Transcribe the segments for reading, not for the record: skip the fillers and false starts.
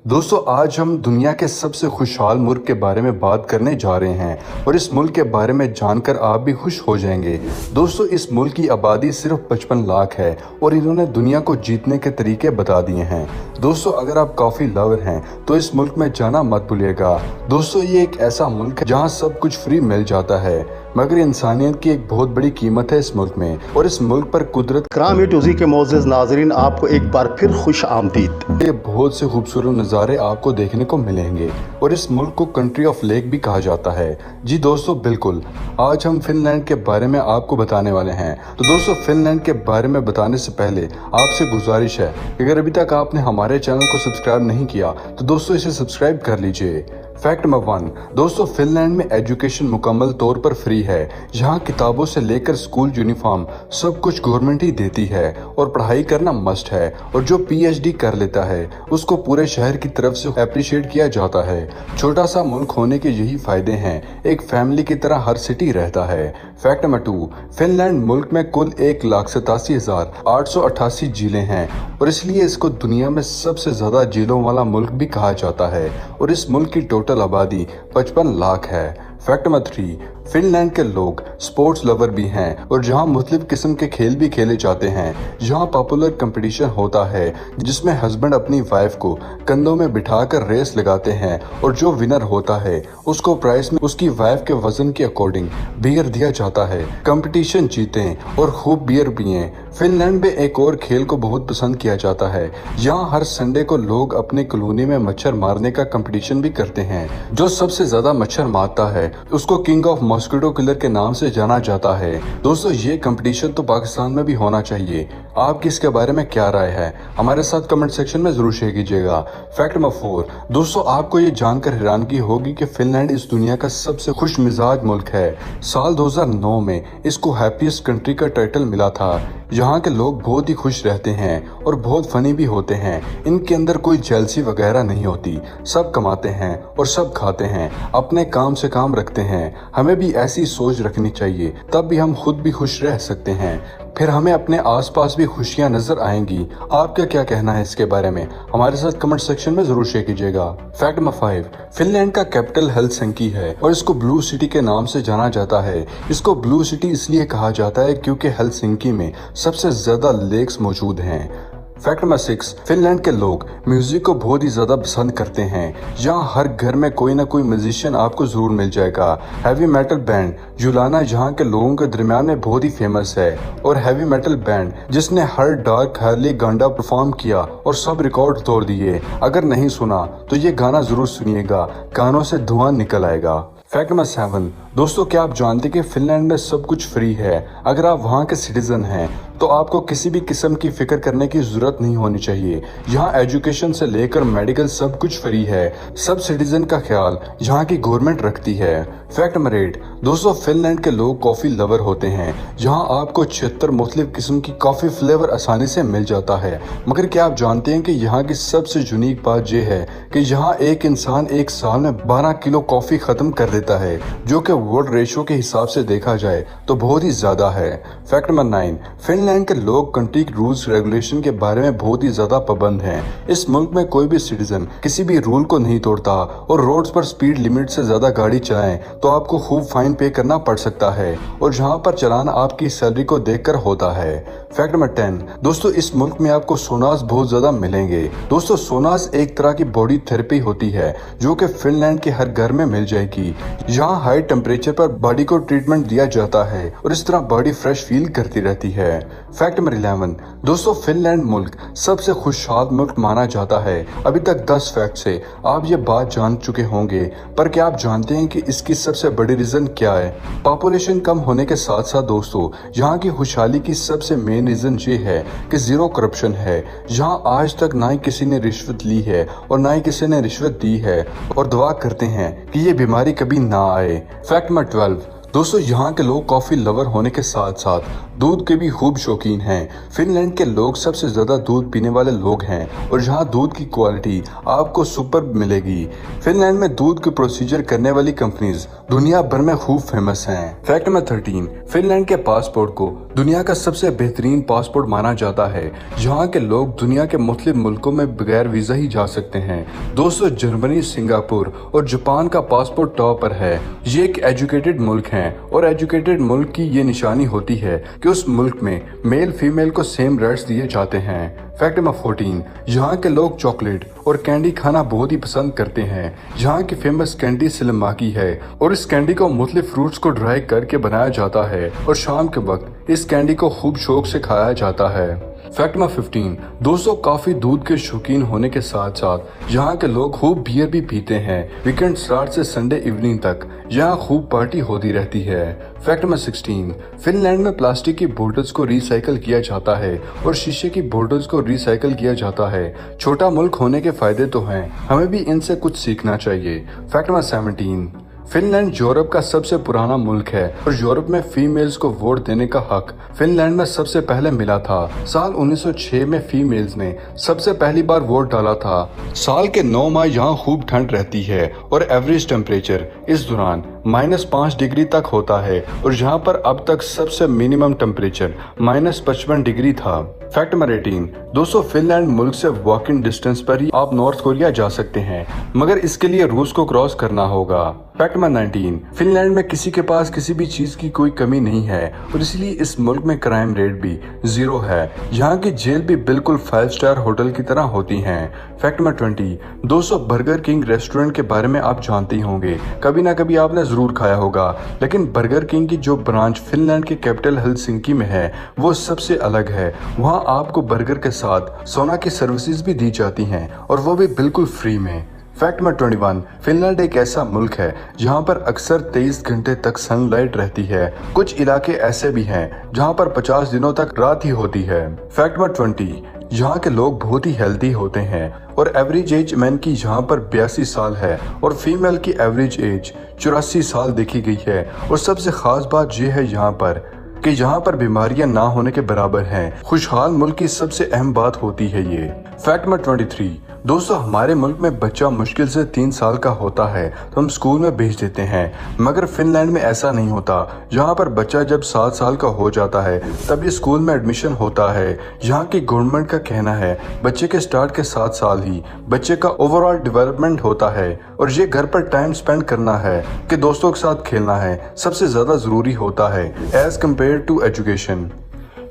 दोस्तों आज हम दुनिया के सबसे खुशहाल मुल्क के बारे में बात करने जा रहे हैं और इस मुल्क के बारे में जानकर आप भी खुश हो जाएंगे। दोस्तों इस मुल्क की आबादी सिर्फ 55 लाख है और इन्होंने दुनिया को जीतने के तरीके बता दिए हैं। दोस्तों अगर आप कॉफ़ी लवर हैं तो इस मुल्क में जाना मत भूलिएगा। दोस्तों ये एक ऐसा मुल्क है जहाँ सब कुछ फ्री मिल जाता है, मगर इंसानियत की एक बहुत बड़ी कीमत है इस मुल्क में और इस मुल्क पर कुदरत कराम टूजी के मोअज़्ज़ज़ नाज़रीन, आपको एक बार फिर खुश आमदीद। ये बहुत से खूबसूरत नज़ारे आपको देखने को मिलेंगे और इस मुल्क को कंट्री ऑफ लेक भी कहा जाता है। जी दोस्तों बिल्कुल, आज हम फिनलैंड के बारे में आपको बताने वाले हैं। तो दोस्तों फिनलैंड के बारे में बताने से पहले आपसे गुजारिश है कि अगर अभी तक आपने हमारे चैनल को सब्सक्राइब नहीं किया तो दोस्तों इसे सब्सक्राइब कर लीजिए। फैक्ट नंबर 1, दोस्तों फिनलैंड में एजुकेशन मुकम्मल तौर पर फ्री है। यहाँ किताबों से लेकर स्कूल यूनिफॉर्म सब कुछ गवर्नमेंट ही देती है और पढ़ाई करना मस्ट है और जो पीएचडी कर लेता है उसको पूरे शहर की तरफ से अप्रिशिएट किया जाता है। छोटा सा मुल्क होने के यही फायदे हैं, एक फैमिली की तरह हर सिटी रहता है। फैक्ट नंबर 2, फिनलैंड मुल्क में कुल 1,87,888 झीलें हैं और इसलिए इसको दुनिया में सबसे ज्यादा झीलों वाला मुल्क भी कहा जाता है और इस मुल्क की टोटल आबादी 55 लाख है। फैक्ट नंबर 3, फिनलैंड के लोग स्पोर्ट्स लवर भी हैं और जहां मुख्तलिफ किस्म के खेल भी खेले जाते हैं। जहां पॉपुलर कंपटीशन होता है जिसमें हस्बैंड अपनी वाइफ को कंधों में बिठाकर रेस लगाते हैं और जो विनर होता है उसको प्राइस में उसकी वाइफ के वजन के अकॉर्डिंग बियर दिया जाता है। कंपटीशन जीतें और खूब बियर पिएं। फिनलैंड में एक और खेल को बहुत पसंद किया जाता है। यहाँ हर संडे को लोग अपने कॉलोनी में मच्छर मारने का कंपटीशन भी करते हैं। जो सबसे ज्यादा मच्छर मारता है उसको किंग ऑफ मॉस्किटो किलर के नाम से जाना जाता है। दोस्तों ये कंपटीशन तो पाकिस्तान में भी होना चाहिए। आपकी इसके बारे में क्या राय है हमारे साथ कमेंट सेक्शन में जरूर शेयर कीजिएगा। फैक्ट नंबर 4, दोस्तों आपको ये जानकर हैरानगी होगी कि फिनलैंड इस दुनिया का सबसे खुश मिजाज मुल्क है। साल 2009 में इसको हैप्पीएस्ट कंट्री का टाइटल मिला था। यहाँ के लोग बहुत ही खुश रहते हैं और बहुत फनी भी होते हैं। इनके अंदर कोई जेलसी वगैरह नहीं होती, सब कमाते हैं और सब खाते हैं, अपने काम से काम रखते हैं। हमें भी ऐसी सोच रखनी चाहिए, तब भी हम खुद भी खुश रह सकते हैं, फिर हमें अपने आसपास भी खुशियां नजर आएंगी। आपका क्या कहना है इसके बारे में हमारे साथ कमेंट सेक्शन में जरूर शेयर कीजिएगा। फैक्ट नंबर 5, फिनलैंड का कैपिटल हेलसिंकी है और इसको ब्लू सिटी के नाम से जाना जाता है। इसको ब्लू सिटी इसलिए कहा जाता है क्योंकि हेलसिंकी में सबसे ज्यादा लेक्स मौजूद हैं। फैक्ट नंबर 6, फिनलैंड के लोग म्यूजिक को बहुत ही ज्यादा पसंद करते हैं। यहाँ हर घर में कोई ना कोई म्यूजिशियन आपको जरूर मिल जाएगा। हैवी मेटल बैंड जुलाना यहाँ के लोगों के दरमियान में बहुत ही फेमस है और हैवी मेटल बैंड जिसने हर डार्क हार्ली गांडा परफॉर्म किया और सब रिकॉर्ड तोड़ दिए। अगर नहीं सुना तो ये गाना जरूर सुनिएगा, कानों से धुआं निकल आएगा। फैक्ट नंबर 7, दोस्तों क्या आप जानते कि फिनलैंड में सब कुछ फ्री है। अगर आप वहाँ के सिटीजन हैं तो आपको किसी भी किस्म की फिक्र करने की जरूरत नहीं होनी चाहिए। यहाँ एजुकेशन से लेकर मेडिकल सब कुछ फ्री है। सब सिटीजन का ख्याल यहाँ की गवर्नमेंट रखती है। फैक्ट नंबर 8, दोस्तों फिनलैंड के लोग कॉफी लवर होते हैं। यहाँ आपको 76 मुख्तलिफ किस्म की कॉफी फ्लेवर आसानी से मिल जाता है। मगर क्या आप जानते हैं कि यहाँ की सबसे यूनिक बात यह है कि यहाँ एक इंसान एक साल में 12 किलो कॉफी खत्म कर देता है, जो कि वर्ल्ड रेशो के हिसाब से देखा जाए तो बहुत ही ज्यादा है। फैक्ट नंबर 9, फिनलैंड के लोग कंट्री रूल्स रेगुलेशन के बारे में बहुत ही ज्यादा पाबंद हैं। इस मुल्क में कोई भी सिटीजन किसी भी रूल को नहीं तोड़ता और रोड्स पर स्पीड लिमिट से ज्यादा गाड़ी चलाएं तो आपको खूब फाइन पे करना पड़ सकता है और जहां पर चलान आपकी सैलरी को देखकर होता है। फैक्ट नंबर 10, दोस्तों इस मुल्क में आपको सोनास बहुत ज्यादा मिलेंगे। दोस्तों सोनास एक तरह की बॉडी थेरेपी होती है जो कि फिनलैंड के हर घर में मिल जाएगी। यहाँ हाई टेम्परेचर पर बॉडी को ट्रीटमेंट दिया जाता है और इस तरह बॉडी फ्रेश फील करती रहती है। फैक्ट नंबर 11, दोस्तों फिनलैंड मुल्क सबसे खुशहाल मुल्क माना जाता है। अभी तक 10 फैक्ट से आप ये बात जान चुके होंगे, पर क्या आप जानते हैं कि इसकी सबसे बड़ी रीजन क्या है? पॉपुलेशन कम होने के साथ साथ दोस्तों यहाँ की खुशहाली की सबसे मेन रीजन ये है कि जीरो करप्शन है। यहाँ आज तक ना ही किसी ने रिश्वत ली है और ना ही किसी ने रिश्वत दी है और दुआ करते हैं कि ये बीमारी कभी ना आए। फैक्ट नंबर 12, दोस्तों यहाँ के लोग कॉफी लवर होने के साथ साथ दूध के भी खूब शौकीन हैं। फिनलैंड के लोग सबसे ज्यादा दूध पीने वाले लोग हैं और यहाँ दूध की क्वालिटी आपको सुपर मिलेगी। फिनलैंड में दूध के प्रोसीजर करने वाली कंपनीज दुनिया भर में खूब फेमस हैं। फैक्ट नंबर 13, फिनलैंड के पासपोर्ट को दुनिया का सबसे बेहतरीन पासपोर्ट माना जाता है। यहाँ के लोग दुनिया के मुख्तलिफ मुल्कों में बगैर वीजा ही जा सकते हैं। दोस्तों जर्मनी, सिंगापुर और जापान का पासपोर्ट टॉप पर है। ये एक एजुकेटेड मुल्क है और एजुकेटेड मुल्क की ये निशानी होती है कि उस मुल्क में मेल फीमेल को सेम राइट्स दिए जाते हैं। फैक्ट नंबर 14, यहाँ के लोग चॉकलेट और कैंडी खाना बहुत ही पसंद करते हैं। यहाँ की फेमस कैंडी सिलमाकी है और इस कैंडी को मुख्तलिफ फ्रूट्स को ड्राई करके बनाया जाता है और शाम के वक्त इस कैंडी को खूब शौक से खाया जाता है। फैक्ट नंबर 15, दोस्तों काफी दूध के शौकीन होने के साथ साथ यहाँ के लोग खूब बियर भी पीते हैं। वीकेंड स्टार्ट से संडे इवनिंग तक यहाँ खूब पार्टी होती रहती है। फैक्ट नंबर 16, फिनलैंड में प्लास्टिक की बोतल्स को रिसाइकल किया जाता है और शीशे की बोतल्स को रिसाइकल किया जाता है। छोटा मुल्क होने के फायदे तो हैं, हमें भी इनसे कुछ सीखना चाहिए। फैक्ट नंबर 17, फिनलैंड यूरोप का सबसे पुराना मुल्क है और यूरोप में फीमेल्स को वोट देने का हक फिनलैंड में सबसे पहले मिला था। साल 1906 में फीमेल्स ने सबसे पहली बार वोट डाला था। साल के 9 माह यहाँ खूब ठंड रहती है और एवरेज टेम्परेचर इस दौरान -5 डिग्री तक होता है और यहाँ पर अब तक सबसे मिनिमम टेम्परेचर -55 डिग्री था। फैक्ट नंबर 18, दोस्तों फिनलैंड मुल्क से वॉकिंग डिस्टेंस पर ही आप नॉर्थ कोरिया जा सकते हैं, मगर इसके लिए रूस को क्रॉस करना होगा। फैक्ट नंबर 19, फिनलैंड में किसी के पास किसी भी चीज की कोई कमी नहीं है और इसलिए इस मुल्क में क्राइम रेट भी 0 है। यहाँ की जेल भी बिल्कुल 5 स्टार होटल की तरह होती हैं। फैक्ट नंबर 20, दोस्तों बर्गर किंग रेस्टोरेंट के बारे में आप जानते ही होंगे, कभी ना कभी आपने जरूर खाया होगा, लेकिन बर्गर किंग की जो ब्रांच फिनलैंड के कैपिटल हेलसिंकी में है वो सबसे अलग है। वहाँ आपको बर्गर के साथ सोना की सर्विसेज भी दी जाती हैं और वो भी बिल्कुल फ्री में। फैक्ट नंबर 21, फिनलैंड एक ऐसा मुल्क है जहाँ पर अक्सर 23 घंटे तक सनलाइट रहती है। कुछ इलाके ऐसे भी हैं जहाँ पर 50 दिनों तक रात ही होती है। फैक्ट नंबर 20, यहाँ के लोग बहुत ही हेल्दी होते हैं और एवरेज एज मैन की यहाँ पर 82 साल है और फीमेल की एवरेज एज 84 साल देखी गई है। और सबसे खास बात यह है यहाँ पर कि यहाँ पर बीमारियां ना होने के बराबर हैं। खुशहाल मुल्क की सबसे अहम बात होती है ये। फैक्ट नंबर 23, दोस्तों हमारे मुल्क में बच्चा मुश्किल से 3 साल का होता है तो हम स्कूल में भेज देते हैं, मगर फिनलैंड में ऐसा नहीं होता। यहाँ पर बच्चा जब 7 साल का हो जाता है तभी स्कूल में एडमिशन होता है। यहाँ की गवर्नमेंट का कहना है बच्चे के स्टार्ट के 7 साल ही बच्चे का ओवरऑल डेवलपमेंट होता है और ये घर पर टाइम स्पेंड करना है कि दोस्तों के साथ खेलना है सबसे ज्यादा जरूरी होता है as compare to education.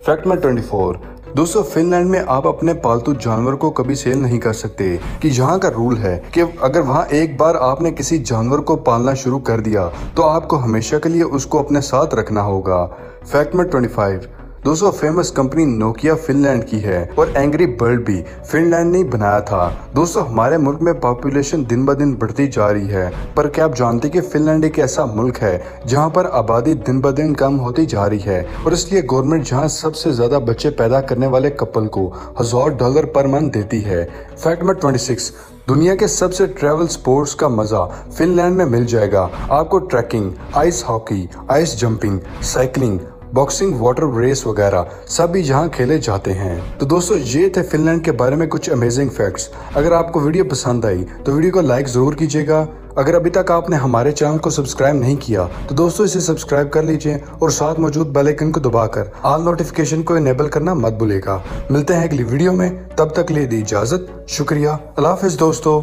Fact number 24, दोस्तों फिनलैंड में आप अपने पालतू जानवर को कभी सेल नहीं कर सकते कि यहाँ का रूल है कि अगर वहाँ एक बार आपने किसी जानवर को पालना शुरू कर दिया तो आपको हमेशा के लिए उसको अपने साथ रखना होगा। फैक्ट नंबर 25, दोस्तों फेमस कंपनी नोकिया फिनलैंड की है और एंग्री बर्ड भी फिनलैंड ने बनाया था। दोस्तों हमारे मुल्क में पॉपुलेशन दिन ब दिन बढ़ती जा रही है, पर क्या आप जानते कि फिनलैंड एक ऐसा मुल्क है जहां पर आबादी दिन ब दिन कम होती जा रही है और इसलिए गवर्नमेंट जहां सबसे ज्यादा बच्चे पैदा करने वाले कपल को $1000 पर मंथ देती है। फैक्ट नंबर 26, दुनिया के सबसे ट्रैवल स्पोर्ट्स का मजा फिनलैंड में मिल जाएगा। आपको trekking, ice hockey, ice jumping, cycling, boxing, water race वगैरह सभी यहाँ खेले जाते हैं। तो दोस्तों ये थे फिनलैंड के बारे में कुछ अमेजिंग फैक्ट्स। अगर आपको वीडियो पसंद आई तो वीडियो को लाइक जरूर कीजिएगा। अगर अभी तक आपने हमारे चैनल को सब्सक्राइब नहीं किया तो दोस्तों इसे सब्सक्राइब कर लीजिए और साथ मौजूद बेल आइकन को दबाकर ऑल नोटिफिकेशन को इनेबल करना मत भूलिएगा। मिलते हैं अगली वीडियो में, तब तक ले दी इजाजत। शुक्रिया, अल्लाह हाफिज दोस्तों।